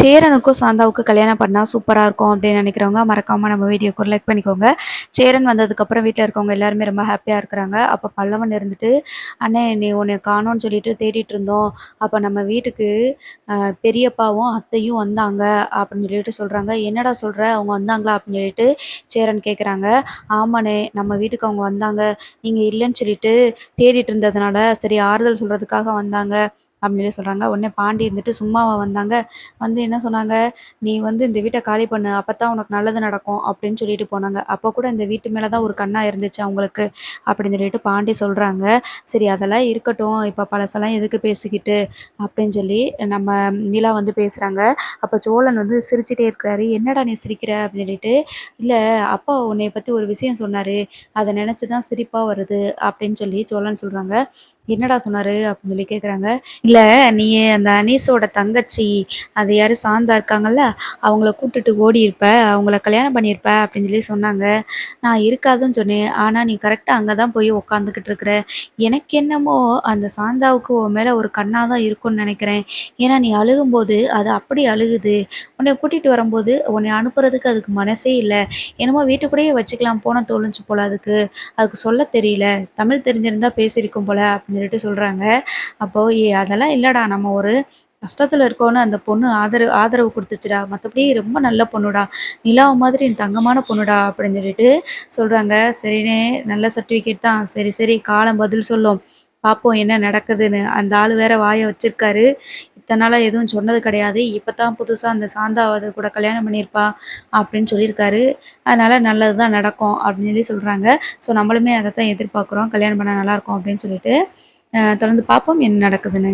சேரனுக்கும் சாந்தாவுக்கும் கல்யாணம் பண்ணா சூப்பரா இருக்கும் அப்படின்னு நினைக்கிறவங்க மறக்காம நம்ம வீடியோக்கு ஒரு லைக் பண்ணிக்கோங்க. சேரன் வந்ததுக்கப்புறம் வீட்ல இருக்கவங்க எல்லாருமே ரொம்ப ஹாப்பியா இருக்கிறாங்க. அப்ப பல்லவன் இருந்துட்டு, "அண்ணே நீ உன்னைய காணோம்னு சொல்லிட்டு தேடிட்டு இருந்தோம். அப்ப நம்ம வீட்டுக்கு அ பெரியப்பாவும், அத்தையும் வந்தாங்க" அப்படின்னு சொல்லிட்டு சொல்றாங்க. "என்னடா சொல்ற? அவங்க வந்தாங்களா?" அப்படின்னு சொல்லிட்டு சேரன் கேட்குறாங்க. "ஆமாண்ணே, நம்ம வீட்டுக்கு அவங்க வந்தாங்க. நீங்க இல்லன்னு சொல்லிட்டு தேடிட்டு இருந்ததுனால, சரி ஆறுதல் சொல்றதுக்காக வந்தாங்க." அப்படின்னு சொல்லி சொல்றாங்க. உடனே பாண்டி இருந்துட்டு, "சும்மாவா வந்தாங்க? வந்து என்ன சொன்னாங்க, "நீ வந்து இந்த வீட்ட காலி பண்ணு. அப்பத்தான் உனக்கு நல்லது நடக்கும்." அப்படின்னு சொல்லிட்டு போனாங்க. அப்ப கூட இந்த வீட்டு மேல தான் ஒரு கண்ணா இருந்துச்சு அவங்களுக்கு. அப்படின்னு சொல்லிட்டு பாண்டி சொல்றாங்க. சரி அதெல்லாம் இருக்கட்டும். இப்ப பழசெல்லாம் எதுக்கு பேசிக்கிட்டு அப்படின்னு சொல்லி நம்ம நிலா வந்து பேசுறாங்க. அப்ப சோழன் வந்து சிரிச்சுட்டே இருக்கிறாரு. "என்னடா நீ சிரிக்கிற?" அப்படின்னு சொல்லிட்டு. "இல்ல அப்பா உன்னைய பத்தி ஒரு விஷயம் சொன்னாரு. அத நெனச்சு தான் சிரிப்பா வருது." அப்படின்னு சொல்லி சோழன் சொல்றாங்க. "என்னடா சொன்னாரு?" அப்படின்னு சொல்லி கேட்குறாங்க. "இல்ல நீ அந்த அனீஸோட தங்கச்சி அது யாரு சாந்தா இருக்காங்கல்ல, அவங்கள கூட்டுட்டு ஓடியிருப்ப, அவங்கள கல்யாணம் பண்ணியிருப்ப அப்படின்னு சொல்லி சொன்னாங்க. நான் இருக்காதுன்னு சொன்னேன். ஆனா நீ கரெக்ட்டா அங்க தான் போய் உட்காந்துக்கிட்டு இருக்கிற. எனக்கு என்னமோ அந்த சாந்தாவுக்கு உன் மேல ஒரு கண்ணா தான் இருக்கும்னு நெனைக்கிறேன். ஏன்னா நீ அழுகும்போது அது அப்படி அழுகுது. உன்னைய கூட்டிட்டு வரும்போது உன்னைய அனுப்புறதுக்கு அதுக்கு மனசே இல்ல. என்னமோ வீட்டுக்கூடயே வச்சுக்கலாம் போன தோணுச்சு போல அதுக்கு. அதுக்கு சொல்ல தெரியல. தமிழ் தெரிஞ்சிருந்தா பேசியிருக்கும் போல" அப்படின்னு சொல்லிட்டு சொல்றாங்க. அப்போ அதெல்லாம் இல்லடா நம்ம ஒரு கஷ்டத்துல இருக்கோன்னு அந்த பொண்ணு ஆதரவு குடுத்துச்சுடா. மத்தபடி ரொம்ப நல்ல பொண்ணுடா. நிலாவ மாதிரி தங்கமான பொண்ணுடா அப்படின்னு சொல்லிட்டு சொல்றாங்க. சரிண்ணே நல்ல சர்டிஃபிகேட் தான். சரி, சரி காலம் பதில் சொல்லும். பார்ப்போம் என்ன நடக்குதுன்னு. அந்த ஆளு வேற வாய வச்சிருக்காரு. இத்தன நாளா எதுவும் சொன்னது கிடையாது. இப்ப தான் புதுசா அந்த சாந்தாவ கூட கல்யாணம் பண்ணியிருப்பா அப்படின்னு சொல்லியிருக்காரு. அதனால நல்லது தான் நடக்கும் அப்படின்னு சொல்லி சொல்றாங்க. ஸோ நம்மளுமே அதத்தான் எதிர்பார்க்குறோம். கல்யாணம் பண்ணா நல்லாயிருக்கும் அப்படின்னு சொல்லிட்டு. தொடர்ந்து பார்ப்போம் என்ன நடக்குதுன்னு.